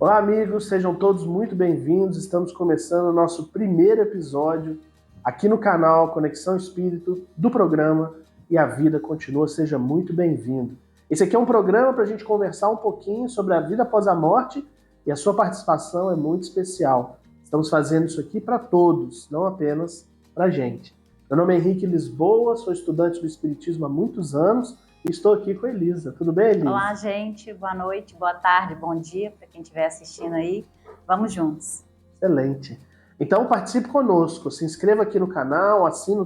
Olá, amigos, sejam todos muito bem-vindos. Estamos começando o nosso primeiro episódio aqui no canal Conexão Espírito do programa E a Vida Continua. Seja muito bem-vindo. Esse aqui é um programa para a gente conversar um pouquinho sobre a vida após a morte e a sua participação é muito especial. Estamos fazendo isso aqui para todos, não apenas para a gente. Meu nome é Henrique Lisboa, sou estudante do Espiritismo há muitos anos e estou aqui com a Elisa. Tudo bem, Elisa? Olá, gente. Boa noite, boa tarde, bom dia para quem estiver assistindo aí. Vamos juntos. Excelente. Então participe conosco, se inscreva aqui no canal, assina,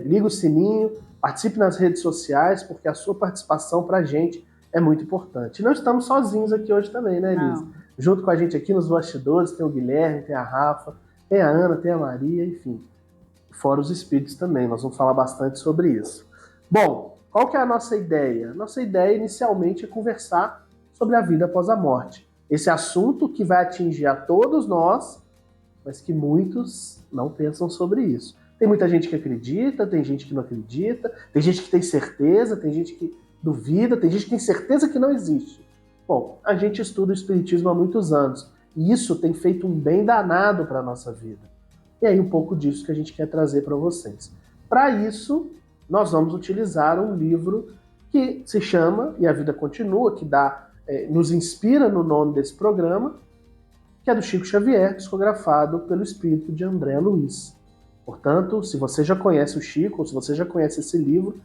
liga o sininho, participe nas redes sociais, porque a sua participação para a gente é muito importante. E não estamos sozinhos aqui hoje também, né, Elisa? Não. Junto com a gente aqui nos bastidores tem o Guilherme, tem a Rafa, tem a Ana, tem a Maria, enfim. Fora os espíritos também, nós vamos falar bastante sobre isso. Bom, qual que é a nossa ideia? Nossa ideia inicialmente é conversar sobre a vida após a morte. Esse assunto que vai atingir a todos nós, mas que muitos não pensam sobre isso. Tem muita gente que acredita, tem gente que não acredita, tem gente que tem certeza, tem gente que duvida, tem gente que tem certeza que não existe. Bom, a gente estuda o Espiritismo há muitos anos e isso tem feito um bem danado para a nossa vida. E aí um pouco disso que a gente quer trazer para vocês. Para isso, nós vamos utilizar um livro que se chama E a Vida Continua, que nos inspira no nome desse programa, que é do Chico Xavier, psicografado pelo espírito de André Luiz. Portanto, se você já conhece o Chico, ou se você já conhece esse livro,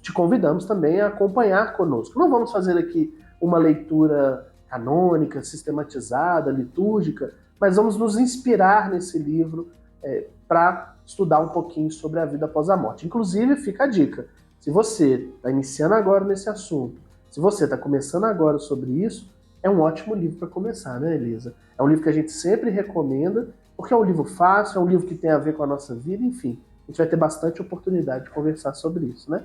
te convidamos também a acompanhar conosco. Não vamos fazer aqui uma leitura canônica, sistematizada, litúrgica, mas vamos nos inspirar nesse livro para estudar um pouquinho sobre a vida após a morte. Inclusive, fica a dica, se você está iniciando agora nesse assunto, se você está começando agora sobre isso, é um ótimo livro para começar, né, Elisa? É um livro que a gente sempre recomenda, porque é um livro fácil, é um livro que tem a ver com a nossa vida, enfim. A gente vai ter bastante oportunidade de conversar sobre isso, né?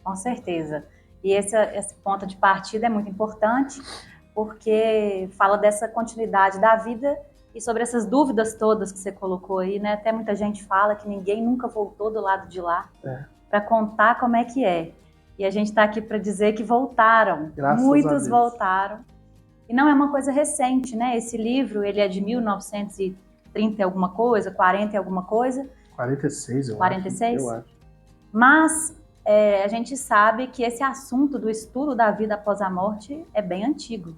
Com certeza. E esse ponto de partida é muito importante, porque fala dessa continuidade da vida e sobre essas dúvidas todas que você colocou aí, né? Até muita gente fala que ninguém nunca voltou do lado de lá para contar como é que é. E a gente está aqui para dizer que voltaram. Graças Muitos a Deus. voltaram. E não é uma coisa recente, né? Esse livro, ele é de 1930 e alguma coisa, 40 e alguma coisa. 46, eu 46? acho. Mas a gente sabe que esse assunto do estudo da vida após a morte é bem antigo,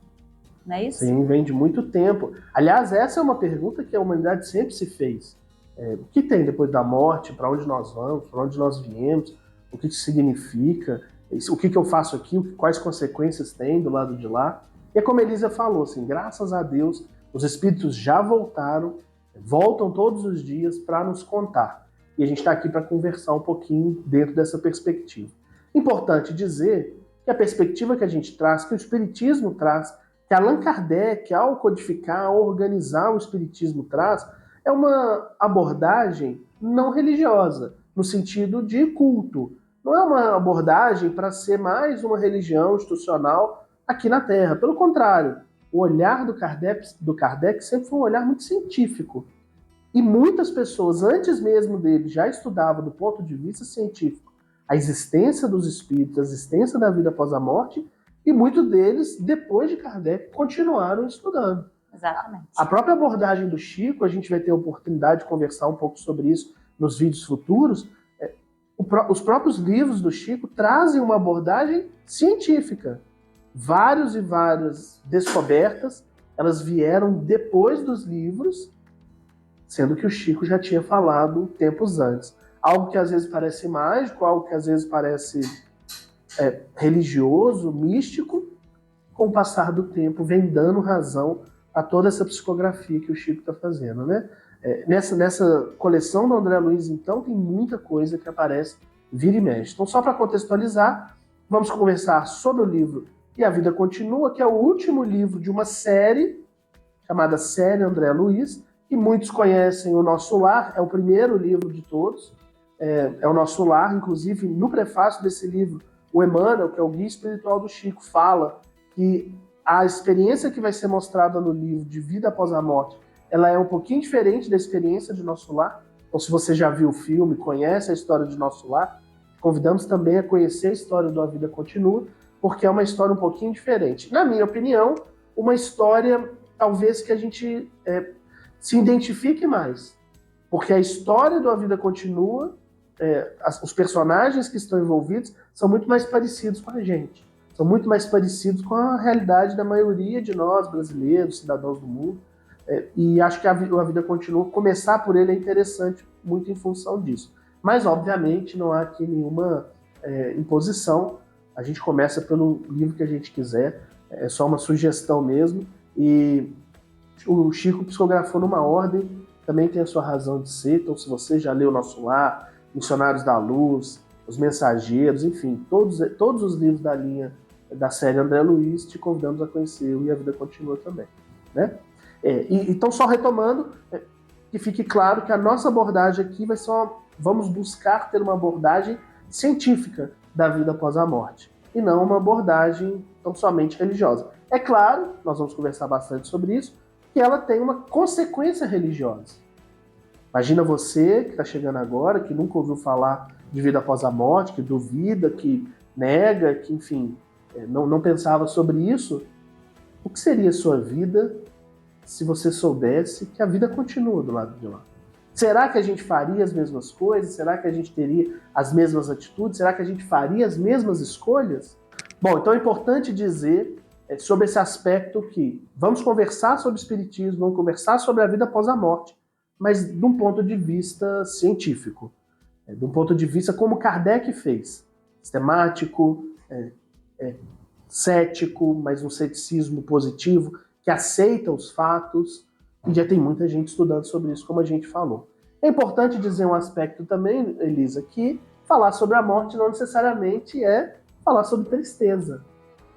não é isso? Sim, vem de muito tempo. Aliás, essa é uma pergunta que a humanidade sempre se fez. O que tem depois da morte? Para onde nós vamos? Para onde nós viemos? O que isso significa? O que eu faço aqui? Quais consequências tem do lado de lá? E é como a Elisa falou, assim, graças a Deus, os espíritos já voltam todos os dias para nos contar. E a gente está aqui para conversar um pouquinho dentro dessa perspectiva. Importante dizer que a perspectiva que a gente traz, que o Espiritismo traz, que Allan Kardec, ao codificar, ao organizar o Espiritismo traz, é uma abordagem não religiosa, no sentido de culto. Não é uma abordagem para ser mais uma religião institucional aqui na Terra. Pelo contrário, o olhar do Kardec sempre foi um olhar muito científico. E muitas pessoas, antes mesmo dele, já estudavam do ponto de vista científico a existência dos espíritos, a existência da vida após a morte, e muitos deles, depois de Kardec, continuaram estudando. Exatamente. A própria abordagem do Chico, a gente vai ter a oportunidade de conversar um pouco sobre isso nos vídeos futuros. Os próprios livros do Chico trazem uma abordagem científica. Várias e várias descobertas, elas vieram depois dos livros, sendo que o Chico já tinha falado tempos antes. Algo que às vezes parece mágico, algo que às vezes parece religioso, místico, com o passar do tempo vem dando razão a toda essa psicografia que o Chico está fazendo, né? Nessa coleção do André Luiz, então, tem muita coisa que aparece vira e mexe. Então, só para contextualizar, vamos conversar sobre o livro E a Vida Continua, que é o último livro de uma série chamada Série André Luiz, que muitos conhecem O Nosso Lar, é o primeiro livro de todos, é O Nosso Lar. Inclusive, no prefácio desse livro, o Emmanuel, que é o guia espiritual do Chico, fala que a experiência que vai ser mostrada no livro de Vida Após a Morte, ela é um pouquinho diferente da experiência de Nosso Lar. Então, se você já viu o filme, conhece a história de Nosso Lar, convidamos também a conhecer a história do A Vida Continua, porque é uma história um pouquinho diferente. Na minha opinião, uma história talvez que a gente se identifique mais. Porque a história do A Vida Continua, os personagens que estão envolvidos são muito mais parecidos com a gente. São muito mais parecidos com a realidade da maioria de nós, brasileiros, cidadãos do mundo. E acho que A Vida Continua, começar por ele é interessante, muito em função disso. Mas, obviamente, não há aqui nenhuma imposição. A gente começa pelo livro que a gente quiser, é só uma sugestão mesmo. E o Chico psicografou numa ordem, também tem a sua razão de ser. Então, se você já leu Nosso Lar, Missionários da Luz, Os Mensageiros, enfim, todos os livros da linha da série André Luiz, te convidamos a conhecer o E a Vida Continua também, né? Então, só retomando, que fique claro que a nossa abordagem aqui vai ser vamos buscar ter uma abordagem científica da vida após a morte, e não uma abordagem tão somente religiosa. É claro, nós vamos conversar bastante sobre isso, que ela tem uma consequência religiosa. Imagina você que está chegando agora, que nunca ouviu falar de vida após a morte, que duvida, que nega, que, enfim, não pensava sobre isso. O que seria a sua vida se você soubesse que a vida continua do lado de lá? Será que a gente faria as mesmas coisas? Será que a gente teria as mesmas atitudes? Será que a gente faria as mesmas escolhas? Bom, então é importante dizer sobre esse aspecto que vamos conversar sobre espiritismo, vamos conversar sobre a vida após a morte, mas de um ponto de vista científico, de um ponto de vista como Kardec fez, sistemático, cético, mas um ceticismo positivo, que aceita os fatos, e já tem muita gente estudando sobre isso, como a gente falou. É importante dizer um aspecto também, Elisa, que falar sobre a morte não necessariamente é falar sobre tristeza.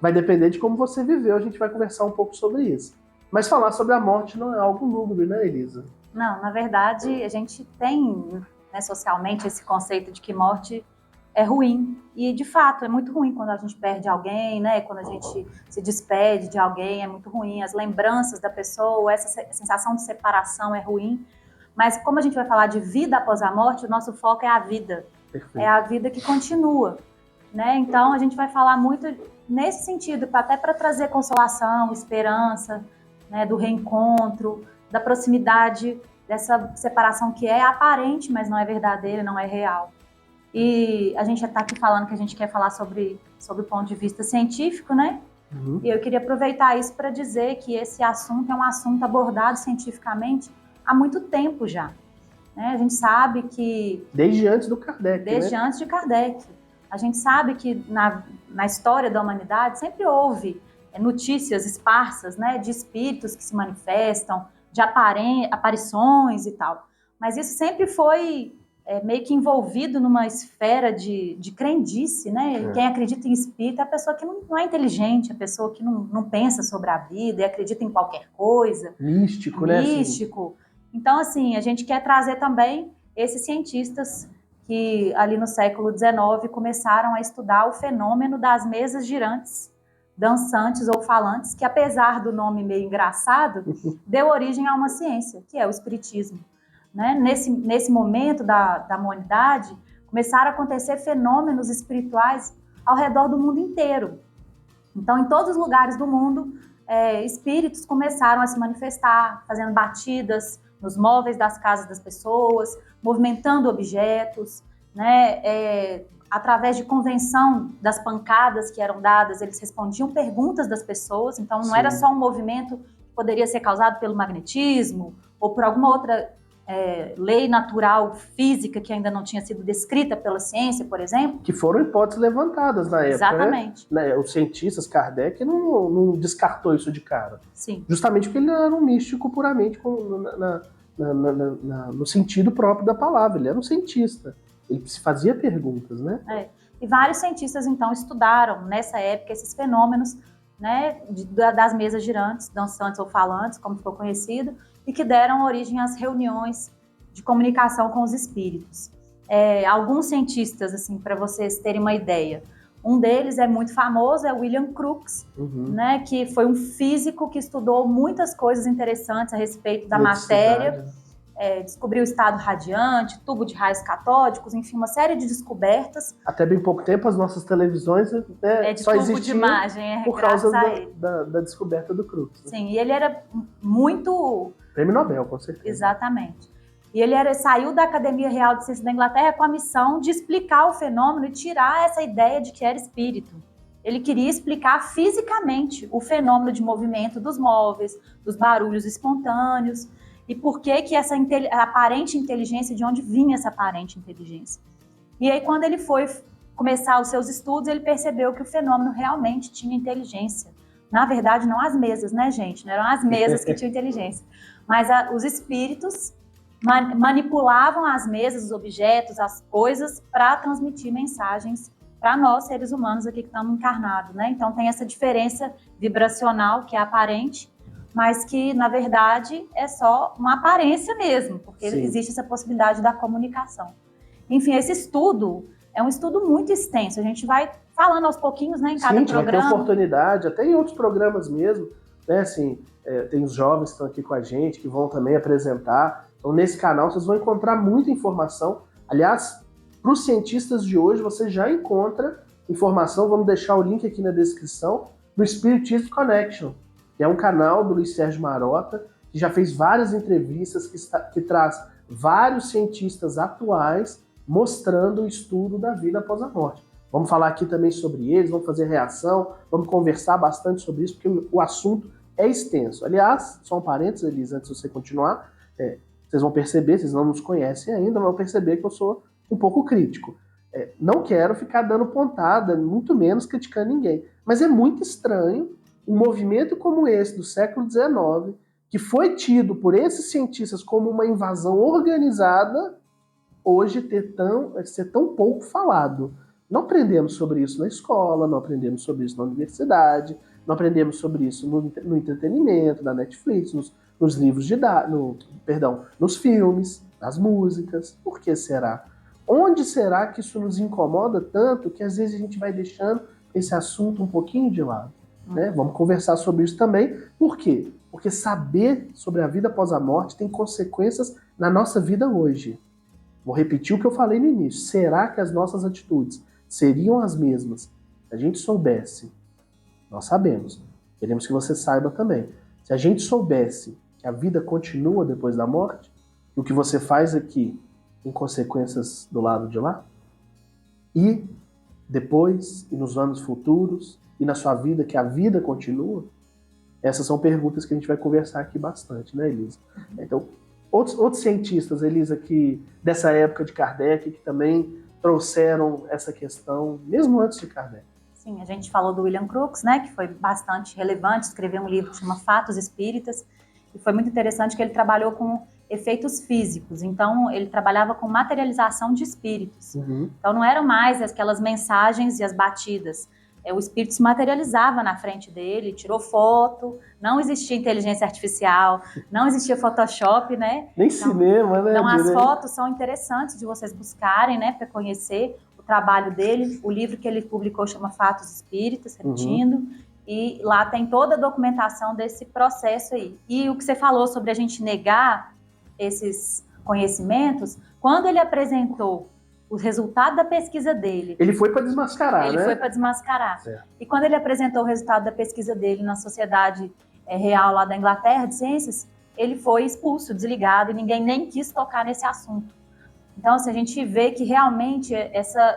Vai depender de como você viveu, a gente vai conversar um pouco sobre isso. Mas falar sobre a morte não é algo lúgubre, né, Elisa? Não, na verdade, a gente tem, né, socialmente esse conceito de que morte é ruim. E, de fato, é muito ruim quando a gente perde alguém, né? Quando a gente se despede de alguém, é muito ruim. As lembranças da pessoa, essa sensação de separação é ruim. Mas, como a gente vai falar de vida após a morte, o nosso foco é a vida. Perfeito. É a vida que continua, né? Então, a gente vai falar muito nesse sentido, até para trazer consolação, esperança, né, do reencontro, da proximidade, dessa separação que é aparente, mas não é verdadeira, não é real. E a gente já está aqui falando que a gente quer falar sobre o ponto de vista científico, né? Uhum. E eu queria aproveitar isso para dizer que esse assunto é um assunto abordado cientificamente há muito tempo já. Né? A gente sabe que... Desde antes do Kardec, Desde antes de Kardec. A gente sabe que na história da humanidade sempre houve notícias esparsas, né, de espíritos que se manifestam, de aparições e tal. Mas isso sempre foi meio que envolvido numa esfera de crendice, né? Quem acredita em espírito é a pessoa que não é inteligente, a pessoa que não pensa sobre a vida e acredita em qualquer coisa. Místico, né? Místico. Então, assim, a gente quer trazer também esses cientistas que ali no século XIX começaram a estudar o fenômeno das mesas girantes, dançantes ou falantes, que apesar do nome meio engraçado, deu origem a uma ciência, que é o espiritismo. Né? Nesse momento da humanidade, começaram a acontecer fenômenos espirituais ao redor do mundo inteiro. Então, em todos os lugares do mundo, espíritos começaram a se manifestar, fazendo batidas nos móveis das casas das pessoas, movimentando objetos, né? Através de convenção das pancadas que eram dadas, eles respondiam perguntas das pessoas, então não era só um movimento que poderia ser causado pelo magnetismo ou por alguma outra lei natural física que ainda não tinha sido descrita pela ciência, por exemplo. Que foram hipóteses levantadas na época. Exatamente. Né? Os cientistas, Kardec, não descartou isso de cara. Sim. Justamente porque ele era um místico puramente no sentido próprio da palavra. Ele era um cientista. Ele se fazia perguntas, né? E vários cientistas, então, estudaram, nessa época, esses fenômenos, né, das mesas girantes, dançantes ou falantes, como ficou conhecido, e que deram origem às reuniões de comunicação com os espíritos. Alguns cientistas, assim, para vocês terem uma ideia, um deles é muito famoso, é William Crookes, né, que foi um físico que estudou muitas coisas interessantes a respeito da matéria descobriu o estado radiante, tubo de raios catódicos, enfim, uma série de descobertas. Até bem pouco tempo as nossas televisões De só tubo existiam de imagem, por causa graças a ele. da descoberta do Crookes. Né? Sim, e ele era muito... Prêmio Nobel, com certeza. Exatamente. E ele saiu da Academia Real de Ciências da Inglaterra com a missão de explicar o fenômeno e tirar essa ideia de que era espírito. Ele queria explicar fisicamente o fenômeno de movimento dos móveis, dos barulhos espontâneos, e por que essa aparente inteligência, de onde vinha essa aparente inteligência. E aí, quando ele foi começar os seus estudos, ele percebeu que o fenômeno realmente tinha inteligência. Na verdade, não as mesas, né, gente? Não eram as mesas que tinham inteligência, mas os espíritos manipulavam as mesas, os objetos, as coisas para transmitir mensagens para nós, seres humanos aqui que estamos encarnados, né? Então tem essa diferença vibracional que é aparente, mas que, na verdade, é só uma aparência mesmo, porque Sim. existe essa possibilidade da comunicação. Enfim, esse estudo é um estudo muito extenso, a gente vai falando aos pouquinhos, né, em cada programa. Vai ter oportunidade, até em outros programas mesmo, né, assim, tem os jovens que estão aqui com a gente, que vão também apresentar. Então, nesse canal, vocês vão encontrar muita informação. Aliás, para os cientistas de hoje, você já encontra informação, vamos deixar o link aqui na descrição, do Spiritism Connection, que é um canal do Luiz Sérgio Marota, que já fez várias entrevistas, que traz vários cientistas atuais mostrando o estudo da vida após a morte. Vamos falar aqui também sobre eles, vamos fazer reação, vamos conversar bastante sobre isso, porque o assunto é extenso. Aliás, só um parênteses, Elisa, antes de você continuar, vocês vão perceber, vocês não nos conhecem ainda, vão perceber que eu sou um pouco crítico. Não quero ficar dando pontada, muito menos criticando ninguém. Mas é muito estranho um movimento como esse do século XIX, que foi tido por esses cientistas como uma invasão organizada, hoje ser tão pouco falado. Não aprendemos sobre isso na escola, não aprendemos sobre isso na universidade, não aprendemos sobre isso no entretenimento, na Netflix, nos livros nos filmes, nas músicas. Por que será? Onde será que isso nos incomoda tanto que às vezes a gente vai deixando esse assunto um pouquinho de lado? Né? Vamos conversar sobre isso também. Por quê? Porque saber sobre a vida após a morte tem consequências na nossa vida hoje. Vou repetir o que eu falei no início. Será que as nossas atitudes seriam as mesmas se a gente soubesse? Nós sabemos. Queremos que você saiba também. Se a gente soubesse que a vida continua depois da morte, o que você faz aqui tem consequências do lado de lá? E depois, e nos anos futuros, e na sua vida, que a vida continua? Essas são perguntas que a gente vai conversar aqui bastante, né, Elisa? Então, outros cientistas, Elisa, que dessa época de Kardec, que também trouxeram essa questão, mesmo antes de Kardec. Sim, a gente falou do William Crookes, né, que foi bastante relevante, escreveu um livro que chama Fatos Espíritas, e foi muito interessante que ele trabalhou com efeitos físicos, então ele trabalhava com materialização de espíritos. Uhum. Então não eram mais aquelas mensagens e as batidas, o espírito se materializava na frente dele, tirou foto, não existia inteligência artificial, não existia Photoshop, né? Nem então, cinema, né? Então as fotos são interessantes de vocês buscarem, né, para conhecer o trabalho dele. O livro que ele publicou chama Fatos Espíritas, repetindo, e lá tem toda a documentação desse processo aí. E o que você falou sobre a gente negar esses conhecimentos, quando ele apresentou o resultado da pesquisa dele... Ele foi para desmascarar, Ele foi para desmascarar. Certo. E quando ele apresentou o resultado da pesquisa dele na Sociedade Real lá da Inglaterra de Ciências, ele foi expulso, desligado, e ninguém nem quis tocar nesse assunto. Então, assim, a gente vê que realmente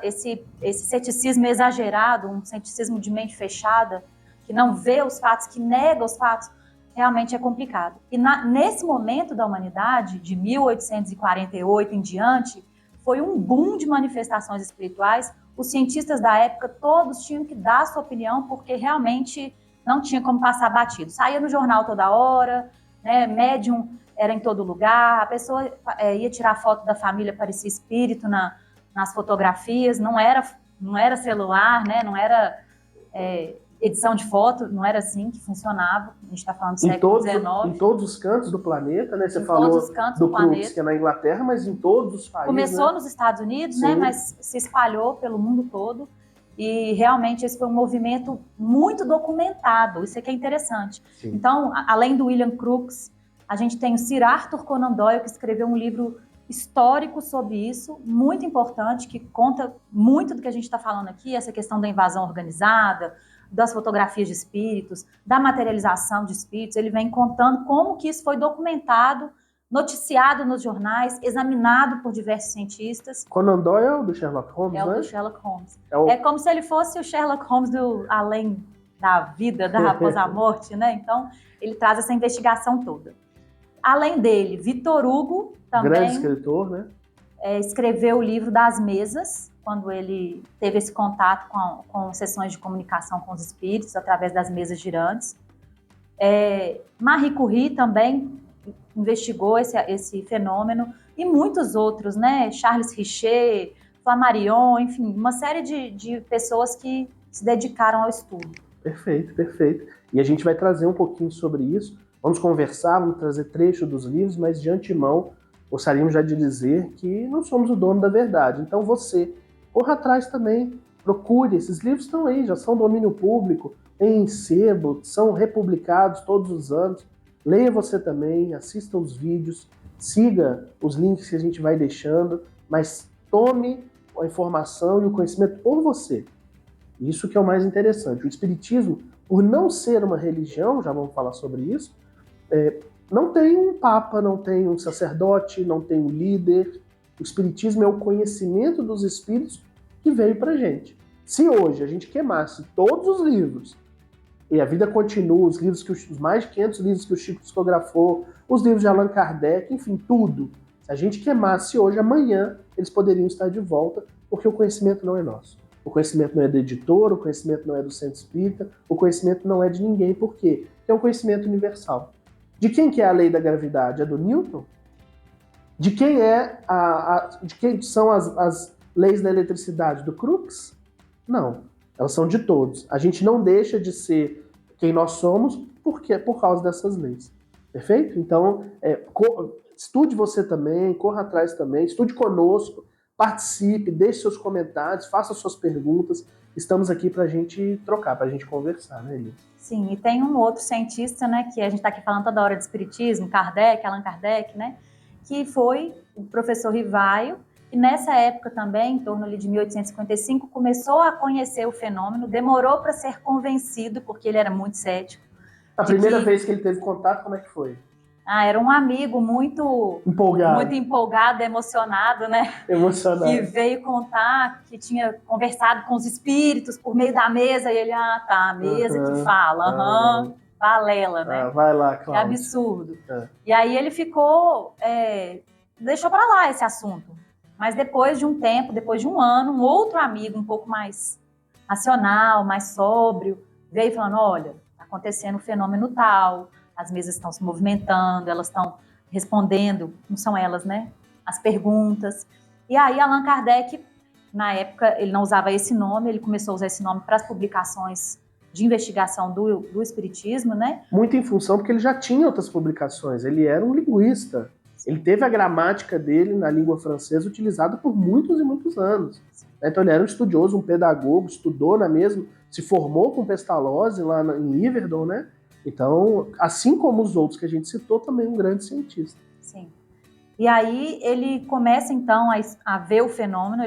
esse ceticismo exagerado, um ceticismo de mente fechada, que não vê os fatos, que nega os fatos, realmente é complicado. E nesse momento da humanidade, de 1848 em diante, foi um boom de manifestações espirituais. Os cientistas da época todos tinham que dar a sua opinião, porque realmente não tinha como passar batido. Saía no jornal toda hora, né, médium era em todo lugar, a pessoa ia tirar foto da família, parecia espírito nas fotografias, não era celular, né, não era edição de foto, não era assim que funcionava. A gente está falando do século XIX. Em todos os cantos do planeta, né? Você falou do Crookes, que é na Inglaterra, mas em todos os países. Começou, né? nos Estados Unidos, né? Mas se espalhou pelo mundo todo. E realmente esse foi um movimento muito documentado. Isso aqui é interessante. Sim. Então, além do William Crookes, A gente tem o Sir Arthur Conan Doyle, que escreveu um livro histórico sobre isso, muito importante, que conta muito do que a gente está falando aqui, essa questão da invasão organizada, das fotografias de espíritos, da materialização de espíritos. Ele vem contando como que isso foi documentado, noticiado nos jornais, examinado por diversos cientistas. Conan Doyle é o do Sherlock Holmes, É o né? do Sherlock Holmes. É como se ele fosse o Sherlock Holmes do além da vida, após a morte, né? Então, ele traz essa investigação toda. Além dele, Victor Hugo também, grande escritor, né? Escreveu o livro das mesas, quando ele teve esse contato com sessões de comunicação com os espíritos, através das mesas girantes. Marie Curie também investigou esse fenômeno, e muitos outros, né? Charles Richer, Flammarion, enfim, uma série de pessoas que se dedicaram ao estudo. Perfeito, perfeito. E a gente vai trazer um pouquinho sobre isso. Vamos conversar, vamos trazer trecho dos livros, mas de antemão gostaríamos já de dizer que não somos o dono da verdade. Então você, corra atrás também, procure. Esses livros estão aí, já são domínio público, em sebo, são republicados todos os anos. Leia você também, assista os vídeos, siga os links que a gente vai deixando, mas tome a informação e o conhecimento por você. Isso que é o mais interessante. O Espiritismo, por não ser uma religião, já vamos falar sobre isso, não tem um papa, não tem um sacerdote, não tem um líder. O Espiritismo é o conhecimento dos espíritos que veio pra gente. Se hoje a gente queimasse todos os livros, e a vida continua, os mais de 500 livros que o Chico psicografou, os livros de Allan Kardec, enfim, tudo. Se a gente queimasse hoje, amanhã eles poderiam estar de volta, porque o conhecimento não é nosso. O conhecimento não é do editor, o conhecimento não é do centro espírita, o conhecimento não é de ninguém. Por quê? Porque é um conhecimento universal. De quem que é a lei da gravidade? É do Newton? De quem de quem são as leis da eletricidade? Do Crookes? Não. Elas são de todos. A gente não deixa de ser quem nós somos por causa dessas leis. Perfeito? Então, estude você também, corra atrás também, estude conosco, participe, deixe seus comentários, faça suas perguntas. Estamos aqui para a gente trocar, para a gente conversar, né, Eli? Sim, e tem um outro cientista, né, que a gente está aqui falando toda hora de espiritismo, Kardec, Allan Kardec, né, que foi o professor Rivaio, e nessa época também, em torno ali de 1855, começou a conhecer o fenômeno, demorou para ser convencido, porque ele era muito cético. A primeira vez que ele teve contato, como é que foi? Era um amigo muito empolgado, emocionado, né? Emocionado. Que veio contar que tinha conversado com os espíritos por meio da mesa, e ele, a mesa que fala, balela, né? Vai lá, Cláudio. Que absurdo. E aí ele ficou, deixou para lá esse assunto. Mas depois de um tempo, depois de um ano, um outro amigo um pouco mais racional, mais sóbrio, veio falando, olha, está acontecendo um fenômeno tal, as mesas estão se movimentando, elas estão respondendo, não são elas, né? As perguntas. E aí Allan Kardec, na época, ele não usava esse nome, ele começou a usar esse nome para as publicações de investigação do espiritismo, né? Muito em função, porque ele já tinha outras publicações, ele era um linguista. Ele teve a gramática dele na língua francesa utilizada por muitos e muitos anos. Então ele era um estudioso, um pedagogo, estudou na mesma, se formou com Pestalozzi lá em Yverdon, né? Então, assim como os outros que a gente citou, também um grande cientista. Sim. E aí ele começa, então, a ver o fenômeno,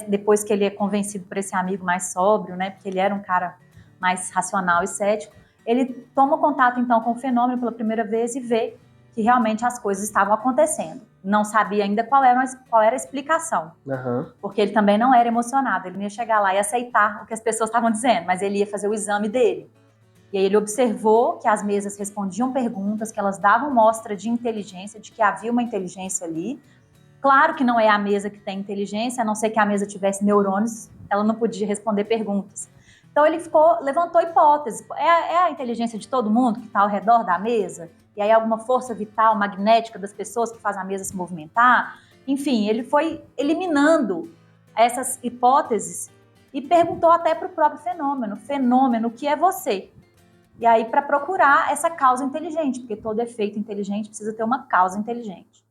depois que ele é convencido por esse amigo mais sóbrio, né, porque ele era um cara mais racional e cético, ele toma contato, então, com o fenômeno pela primeira vez e vê que realmente as coisas estavam acontecendo. Não sabia ainda qual era a explicação, porque ele também não era emocionado, ele não ia chegar lá e aceitar o que as pessoas estavam dizendo, mas ele ia fazer o exame dele. E aí ele observou que as mesas respondiam perguntas, que elas davam mostra de inteligência, de que havia uma inteligência ali. Claro que não é a mesa que tem inteligência, a não ser que a mesa tivesse neurônios, ela não podia responder perguntas. Então ele levantou hipóteses. É a inteligência de todo mundo que está ao redor da mesa? E aí alguma força vital, magnética das pessoas que faz a mesa se movimentar? Enfim, ele foi eliminando essas hipóteses e perguntou até para o próprio fenômeno. Fenômeno, o que é você? E aí, para procurar essa causa inteligente, porque todo efeito inteligente precisa ter uma causa inteligente.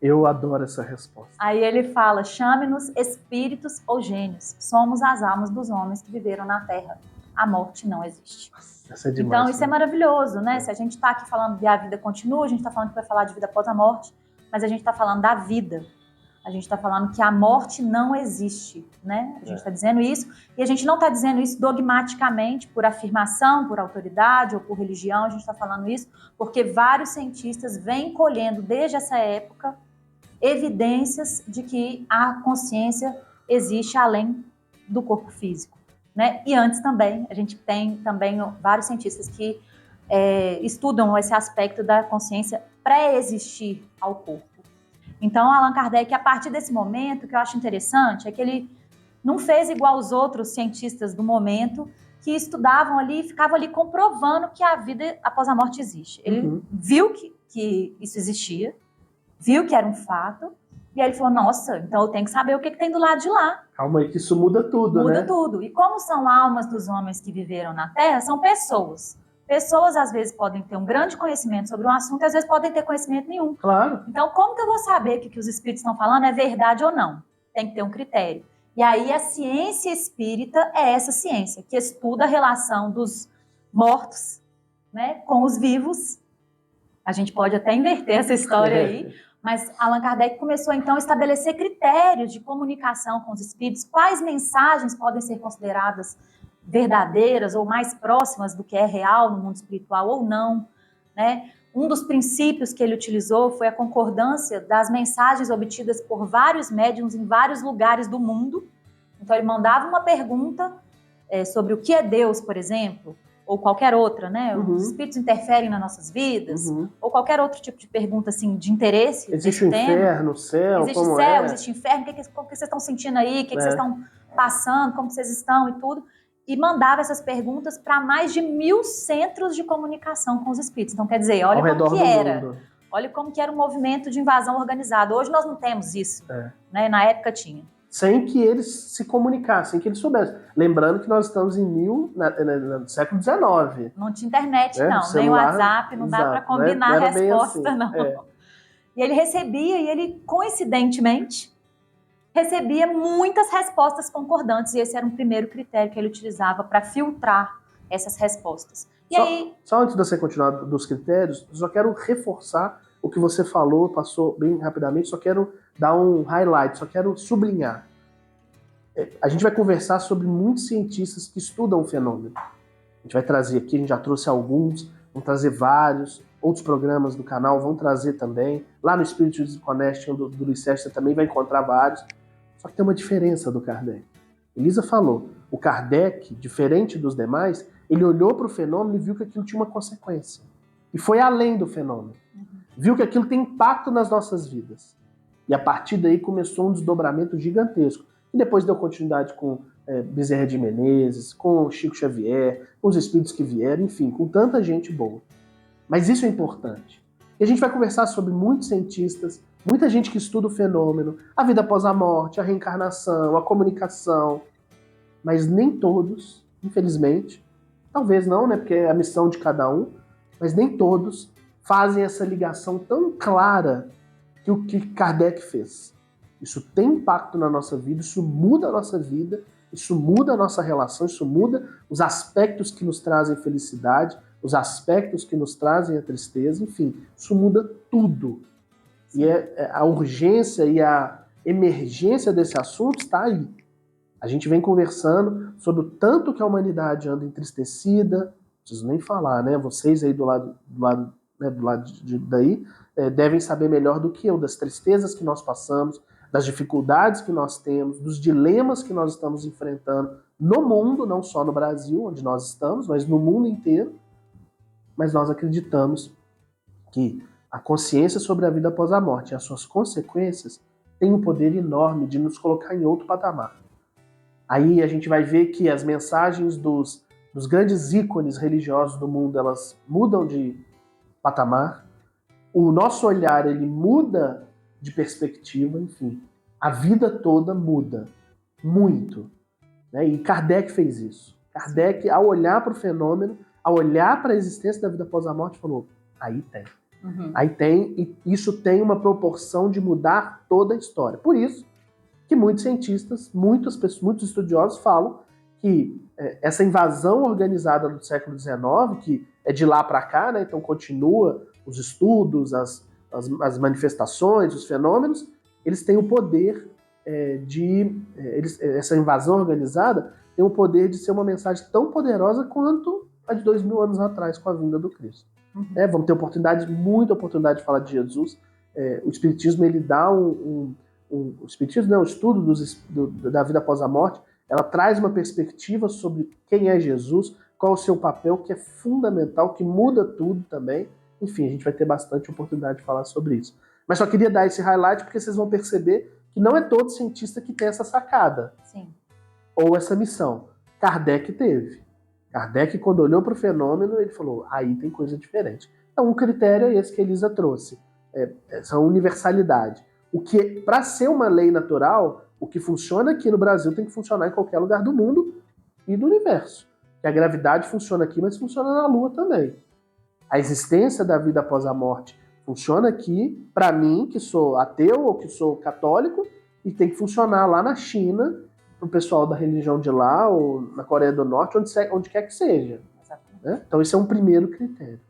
Eu adoro essa resposta. Aí ele fala, chame-nos espíritos ou gênios. Somos as almas dos homens que viveram na Terra a morte não existe. Essa é demais, então, isso é maravilhoso, né? Se a gente está aqui falando de a vida continua, a gente está falando que vai falar de vida após a morte, mas a gente está falando da vida. A gente está falando que a morte não existe, né? A gente está dizendo isso, e a gente não está dizendo isso dogmaticamente, por afirmação, por autoridade ou por religião, a gente está falando isso porque vários cientistas vêm colhendo desde essa época evidências de que a consciência existe além do corpo físico, né? E antes também, a gente tem também vários cientistas que estudam esse aspecto da consciência pré-existir ao corpo. Então, Allan Kardec, a partir desse momento, o que eu acho interessante é que ele não fez igual os outros cientistas do momento que estudavam ali e ficavam ali comprovando que a vida após a morte existe. Ele viu que isso existia, viu que era um fato, e aí ele falou, nossa, então eu tenho que saber o que tem do lado de lá. Calma aí que isso muda tudo, né? Muda tudo. E como são almas dos homens que viveram na Terra, são pessoas. Pessoas, às vezes, podem ter um grande conhecimento sobre um assunto, e às vezes podem ter conhecimento nenhum. Claro. Então, como que eu vou saber que o que os espíritos estão falando é verdade ou não? Tem que ter um critério. E aí, a ciência espírita é essa ciência, que estuda a relação dos mortos, né, com os vivos. A gente pode até inverter essa história aí, mas Allan Kardec começou, então, a estabelecer critérios de comunicação com os espíritos, quais mensagens podem ser consideradas verdadeiras ou mais próximas do que é real no mundo espiritual ou não, né? Um dos princípios que ele utilizou foi a concordância das mensagens obtidas por vários médiuns em vários lugares do mundo. Então, ele mandava uma pergunta sobre o que é Deus, por exemplo, ou qualquer outra, né? Os espíritos interferem nas nossas vidas, ou qualquer outro tipo de pergunta, assim, de interesse. Existe o inferno, o céu, existe como céu, é? existe inferno, como que vocês estão sentindo aí, o que vocês estão passando, como vocês estão e tudo. E mandava essas perguntas para mais de 1000 centros de comunicação com os espíritos. Então, quer dizer, olha como que era. Olha como que era um movimento de invasão organizado. Hoje nós não temos isso, né? Na época tinha. Sem que eles se comunicassem, sem que eles soubessem. Lembrando que nós estamos no século XIX. Não tinha internet, não. Celular, nem WhatsApp, não dá para combinar a resposta, assim. Não. E ele recebia, e ele, coincidentemente, recebia muitas respostas concordantes, e esse era um primeiro critério que ele utilizava para filtrar essas respostas. Só antes de você continuar dos critérios, eu só quero reforçar o que você falou, passou bem rapidamente, só quero dar um highlight, só quero sublinhar. A gente vai conversar sobre muitos cientistas que estudam o fenômeno. A gente vai trazer aqui, a gente já trouxe alguns, vamos trazer vários, outros programas do canal vão trazer também. Lá no Spirit Connection do Luiz Sérgio você também vai encontrar vários. Só que tem uma diferença do Kardec. Elisa falou, o Kardec, diferente dos demais, ele olhou para o fenômeno e viu que aquilo tinha uma consequência. E foi além do fenômeno. Viu que aquilo tem impacto nas nossas vidas. E a partir daí começou um desdobramento gigantesco. E depois deu continuidade com Bezerra de Menezes, com Chico Xavier, com os espíritos que vieram, enfim, com tanta gente boa. Mas isso é importante. E a gente vai conversar sobre muitos cientistas, muita gente que estuda o fenômeno, a vida após a morte, a reencarnação, a comunicação. Mas nem todos, infelizmente, talvez não, né, porque é a missão de cada um, mas nem todos fazem essa ligação tão clara que o que Kardec fez. Isso tem impacto na nossa vida, isso muda a nossa vida, isso muda a nossa relação, isso muda os aspectos que nos trazem felicidade, os aspectos que nos trazem a tristeza, enfim, isso muda tudo. E a urgência e a emergência desse assunto está aí. A gente vem conversando sobre o tanto que a humanidade anda entristecida, não preciso nem falar, né? Vocês aí do lado daí devem saber melhor do que eu das tristezas que nós passamos, das dificuldades que nós temos, dos dilemas que nós estamos enfrentando no mundo, não só no Brasil, onde nós estamos, mas no mundo inteiro. Mas nós acreditamos que a consciência sobre a vida após a morte e as suas consequências tem um poder enorme de nos colocar em outro patamar. Aí a gente vai ver que as mensagens dos grandes ícones religiosos do mundo, elas mudam de patamar. O nosso olhar, ele muda de perspectiva, enfim. A vida toda muda. Muito. Né? E Kardec fez isso. Kardec, ao olhar para o fenômeno, ao olhar para a existência da vida após a morte, falou, aí tem. Aí tem, e isso tem uma proporção de mudar toda a história. Por isso que muitos cientistas, muitos estudiosos falam que essa invasão organizada do século XIX, que é de lá para cá, né, então continua os estudos, as manifestações, os fenômenos, eles têm o poder essa invasão organizada tem o poder de ser uma mensagem tão poderosa quanto a de 2000 anos atrás com a vinda do Cristo. Vamos ter muita oportunidade de falar de Jesus. O Espiritismo, ele dá o Espiritismo, não, o estudo da vida após a morte, ela traz uma perspectiva sobre quem é Jesus, qual é o seu papel, que é fundamental, que muda tudo também. Enfim, a gente vai ter bastante oportunidade de falar sobre isso. Mas só queria dar esse highlight porque vocês vão perceber que não é todo cientista que tem essa sacada. Sim. Ou essa missão. Kardec teve. Kardec, quando olhou para o fenômeno, ele falou, aí tem coisa diferente. Então, um critério é esse que a Elisa trouxe. Essa universalidade. O que, para ser uma lei natural, o que funciona aqui no Brasil tem que funcionar em qualquer lugar do mundo e do universo. Que a gravidade funciona aqui, mas funciona na Lua também. A existência da vida após a morte funciona aqui, para mim, que sou ateu ou que sou católico, e tem que funcionar lá na China, para o pessoal da religião de lá, ou na Coreia do Norte, onde quer que seja. Né? Então, esse é um primeiro critério.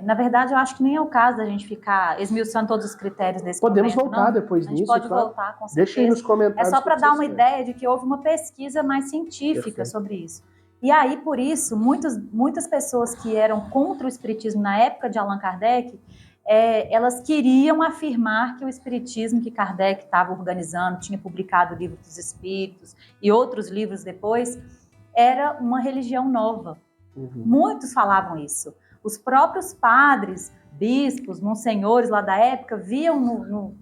Na verdade, eu acho que nem é o caso da gente ficar esmiuçando todos os critérios desse Podemos momento, voltar não. depois nisso. A gente pode voltar, com certeza. Deixa aí nos comentários. É só para dar uma ideia de que houve uma pesquisa mais científica sobre isso. E aí, por isso, muitas pessoas que eram contra o espiritismo na época de Allan Kardec, elas queriam afirmar que o espiritismo que Kardec estava organizando, tinha publicado o Livro dos Espíritos e outros livros depois, era uma religião nova. Muitos falavam isso. Os próprios padres, bispos, monsenhores lá da época viam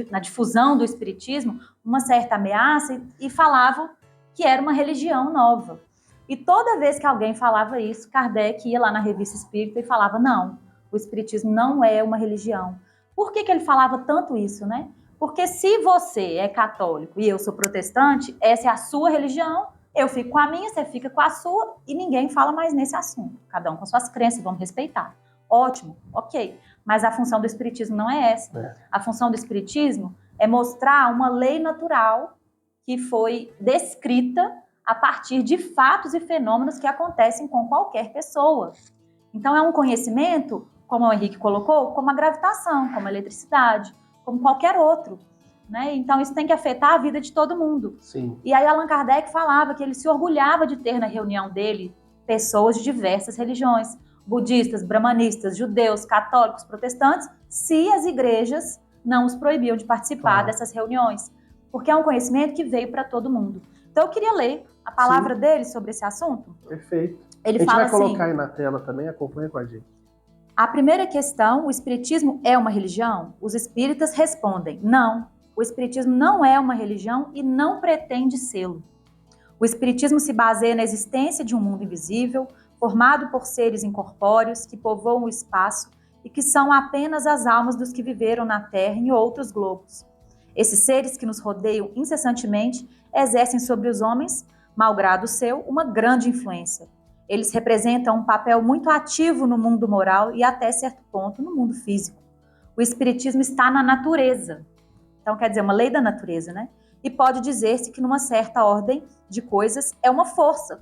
na difusão do espiritismo uma certa ameaça e falavam que era uma religião nova. E toda vez que alguém falava isso, Kardec ia lá na Revista Espírita e falava, não, o espiritismo não é uma religião. Por que ele falava tanto isso, né? Porque se você é católico e eu sou protestante, essa é a sua religião, eu fico com a minha, você fica com a sua, e ninguém fala mais nesse assunto. Cada um com suas crenças, vamos respeitar. Ótimo, ok. Mas a função do espiritismo não é essa. A função do espiritismo é mostrar uma lei natural que foi descrita a partir de fatos e fenômenos que acontecem com qualquer pessoa. Então, é um conhecimento, como o Henrique colocou, como a gravitação, como a eletricidade, como qualquer outro. Né? Então, isso tem que afetar a vida de todo mundo. Sim. E aí, Allan Kardec falava que ele se orgulhava de ter na reunião dele pessoas de diversas religiões, budistas, brahmanistas, judeus, católicos, protestantes, se as igrejas não os proibiam de participar dessas reuniões. Porque é um conhecimento que veio para todo mundo. Então, eu queria ler a palavra dele sobre esse assunto. Perfeito. Ele a gente fala vai colocar assim, aí na tela também, acompanha com a gente. A primeira questão, o espiritismo é uma religião? Os espíritas respondem, não. O espiritismo não é uma religião e não pretende sê-lo. O espiritismo se baseia na existência de um mundo invisível, formado por seres incorpóreos que povoam o espaço e que são apenas as almas dos que viveram na Terra e em outros globos. Esses seres que nos rodeiam incessantemente exercem sobre os homens, malgrado seu, uma grande influência. Eles representam um papel muito ativo no mundo moral e, até certo ponto, no mundo físico. O espiritismo está na natureza. Então, quer dizer, uma lei da natureza, né? E pode dizer-se que, numa certa ordem de coisas, é uma força,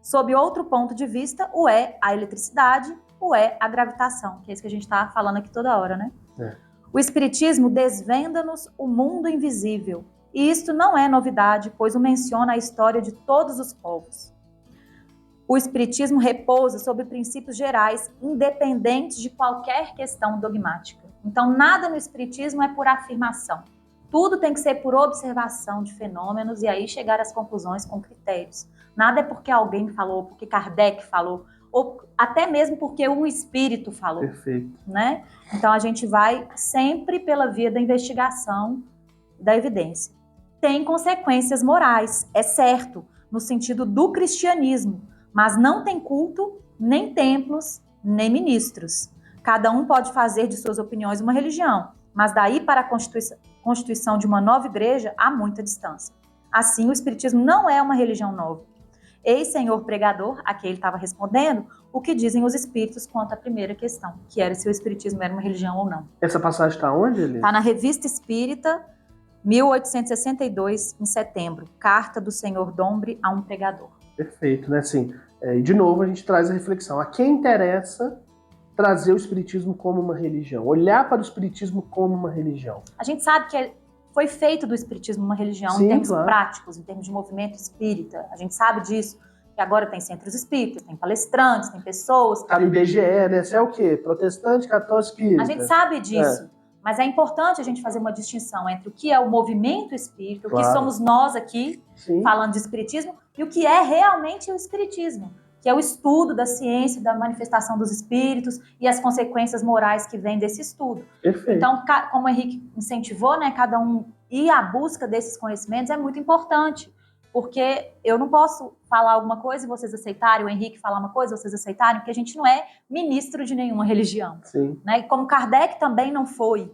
sob outro ponto de vista, o é a eletricidade, o é a gravitação, que é isso que a gente está falando aqui toda hora, né? O espiritismo desvenda-nos o mundo invisível. E isto não é novidade, pois o menciona a história de todos os povos. O espiritismo repousa sobre princípios gerais, independentes de qualquer questão dogmática. Então, nada no espiritismo é por afirmação. Tudo tem que ser por observação de fenômenos e aí chegar às conclusões com critérios. Nada é porque alguém falou, porque Kardec falou, ou até mesmo porque um espírito falou. Perfeito. Né? Então, a gente vai sempre pela via da investigação da evidência. Tem consequências morais, é certo, no sentido do cristianismo, mas não tem culto, nem templos, nem ministros. Cada um pode fazer de suas opiniões uma religião, mas daí para a constituição de uma nova igreja há muita distância. Assim, o espiritismo não é uma religião nova. Ei, senhor pregador, a quem ele estava respondendo, o que dizem os espíritos quanto à primeira questão, que era se o espiritismo era uma religião ou não. Essa passagem está onde, Eli? Está na Revista Espírita, 1862, em setembro, Carta do Senhor Dombre a um Pregador. Perfeito, né? Assim, e de novo a gente traz a reflexão. A quem interessa trazer o espiritismo como uma religião? Olhar para o espiritismo como uma religião. A gente sabe que foi feito do espiritismo uma religião. Sim, em termos práticos, em termos de movimento espírita. A gente sabe disso. Que agora tem centros espíritas, tem palestrantes, tem pessoas... Tá no IBGE, né? Você é o quê? Protestante, católico, espírita. A gente sabe disso. Mas é importante a gente fazer uma distinção entre o que é o movimento espírita, o que somos nós aqui, falando de espiritismo, e o que é realmente o espiritismo, que é o estudo da ciência, da manifestação dos espíritos e as consequências morais que vêm desse estudo. Perfeito. Então, como o Henrique incentivou, né, cada um ir à busca desses conhecimentos é muito importante, porque eu não posso falar alguma coisa e vocês aceitarem, o Henrique falar uma coisa e vocês aceitarem, porque a gente não é ministro de nenhuma religião. Sim. Né? E como Kardec também não foi,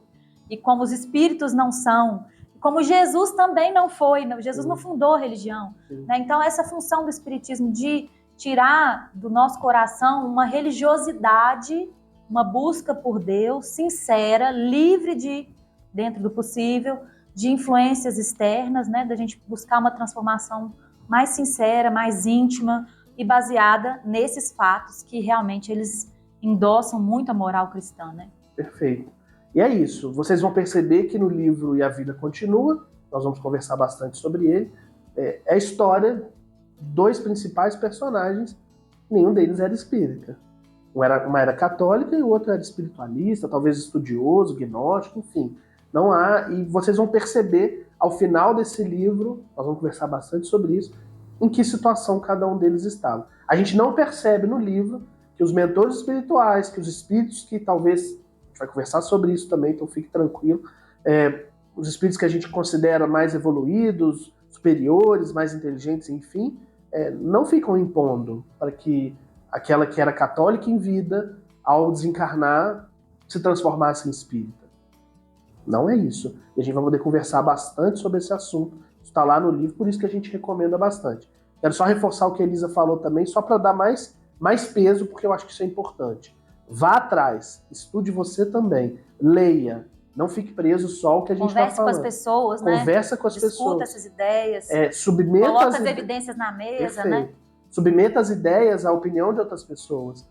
e como os espíritos não são, e como Jesus também não foi, Jesus não fundou a religião. Né? Então, essa função do espiritismo de tirar do nosso coração uma religiosidade, uma busca por Deus sincera, livre de, dentro do possível, de influências externas, né, da gente buscar uma transformação mais sincera, mais íntima e baseada nesses fatos que realmente eles endossam muito a moral cristã, né? Perfeito. E é isso. Vocês vão perceber que no livro E a Vida Continua, nós vamos conversar bastante sobre ele, é a história de dois principais personagens, nenhum deles era espírita. Uma era católica e o outro era espiritualista, talvez estudioso, gnóstico, enfim. Não há, e vocês vão perceber ao final desse livro, nós vamos conversar bastante sobre isso, em que situação cada um deles estava. A gente não percebe no livro que os mentores espirituais, que os espíritos que talvez, a gente vai conversar sobre isso também, então fique tranquilo, os espíritos que a gente considera mais evoluídos, superiores, mais inteligentes, enfim, não ficam impondo para que aquela que era católica em vida, ao desencarnar, se transformasse em espírita. Não é isso. E a gente vai poder conversar bastante sobre esse assunto. Isso está lá no livro, por isso que a gente recomenda bastante. Quero só reforçar o que a Elisa falou também, só para dar mais peso, porque eu acho que isso é importante. Vá atrás, estude você também, leia, não fique preso só ao que a gente está falando. Converse com as pessoas, né? Conversa com as pessoas. Discuta essas ideias. Coloca as evidências na mesa, Perfeito. Né? Submeta as ideias à opinião de outras pessoas.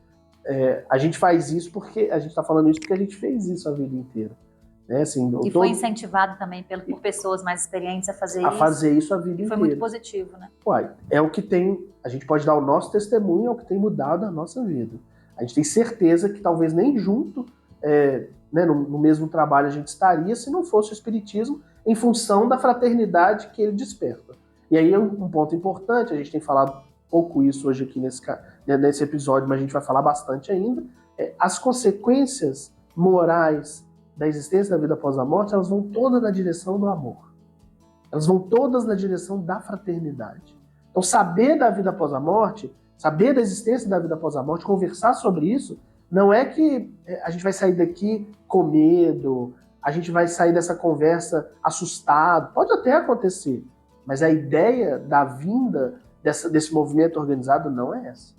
A gente faz isso porque a gente está falando isso porque a gente fez isso a vida inteira. Né? Assim, foi incentivado também por pessoas mais experientes a fazer isso a vida inteira. Foi muito positivo, né? É o que tem. A gente pode dar o nosso testemunho, é o que tem mudado a nossa vida. A gente tem certeza que talvez nem junto, né, no mesmo trabalho a gente estaria se não fosse o espiritismo em função da fraternidade que ele desperta. E aí um ponto importante, a gente tem falado pouco isso hoje aqui nesse episódio, mas a gente vai falar bastante ainda, as consequências morais da existência da vida após a morte, elas vão todas na direção do amor. Elas vão todas na direção da fraternidade. Então, saber da vida após a morte, saber da existência da vida após a morte, conversar sobre isso, não é que a gente vai sair daqui com medo, a gente vai sair dessa conversa assustado. Pode até acontecer, mas a ideia da vinda desse movimento organizado não é essa.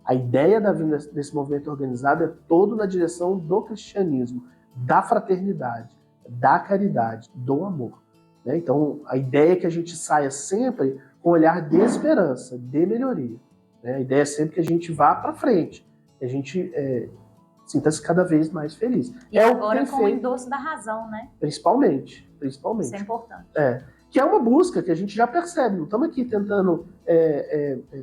A ideia da vinda desse movimento organizado é todo na direção do cristianismo, da fraternidade, da caridade, do amor. Né? Então, a ideia é que a gente saia sempre com um olhar de esperança, de melhoria. Né? A ideia é sempre que a gente vá para frente, que a gente sinta-se cada vez mais feliz. E agora com o endosso da razão, né? Principalmente. Isso é importante. Que é uma busca que a gente já percebe. Não estamos aqui tentando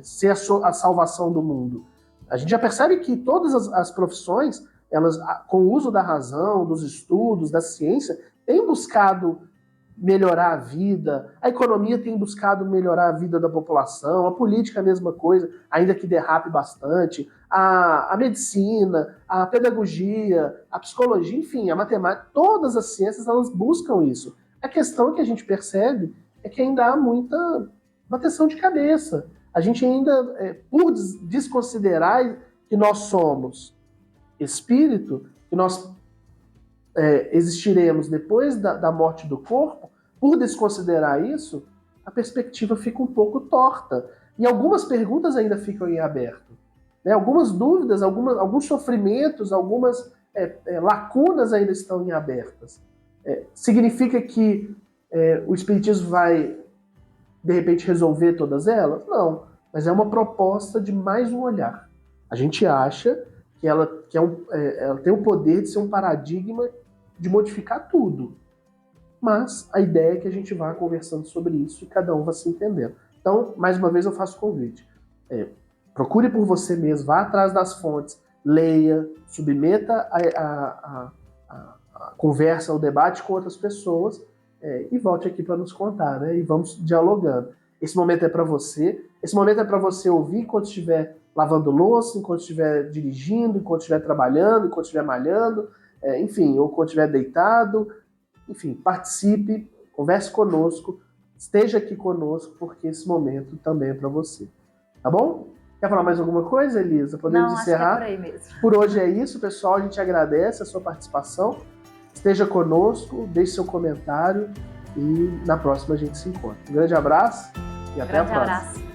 ser a salvação do mundo. A gente já percebe que todas as profissões, elas, com o uso da razão, dos estudos, da ciência, têm buscado melhorar a vida, a economia tem buscado melhorar a vida da população, a política é a mesma coisa, ainda que derrape bastante, a medicina, a pedagogia, a psicologia, enfim, a matemática, todas as ciências elas buscam isso. A questão que a gente percebe é que ainda há muita bateção de cabeça. A gente ainda, por desconsiderar que nós somos espírito, que nós existiremos depois da morte do corpo, por desconsiderar isso, a perspectiva fica um pouco torta. E algumas perguntas ainda ficam em aberto. Né? Algumas dúvidas, alguns sofrimentos, algumas lacunas ainda estão em abertas. Significa que O Espiritismo vai, de repente, resolver todas elas? Não, mas é uma proposta de mais um olhar. A gente acha que ela tem o poder de ser um paradigma de modificar tudo. Mas a ideia é que a gente vá conversando sobre isso e cada um vá se entendendo. Então, mais uma vez, eu faço o convite. Procure por você mesmo, vá atrás das fontes, leia, submeta a conversa, o debate com outras pessoas e volte aqui para nos contar, né? E vamos dialogando. Esse momento é para você. Esse momento é para você ouvir enquanto estiver lavando louça, enquanto estiver dirigindo, enquanto estiver trabalhando, enquanto estiver malhando, enfim, ou quando estiver deitado. Enfim, participe, converse conosco, esteja aqui conosco, porque esse momento também é para você. Tá bom? Quer falar mais alguma coisa, Elisa? Podemos encerrar? Acho que é por aí mesmo. Por hoje é isso, pessoal. A gente agradece a sua participação. Esteja conosco, deixe seu comentário e na próxima a gente se encontra. Um grande abraço e até a próxima. Abraço.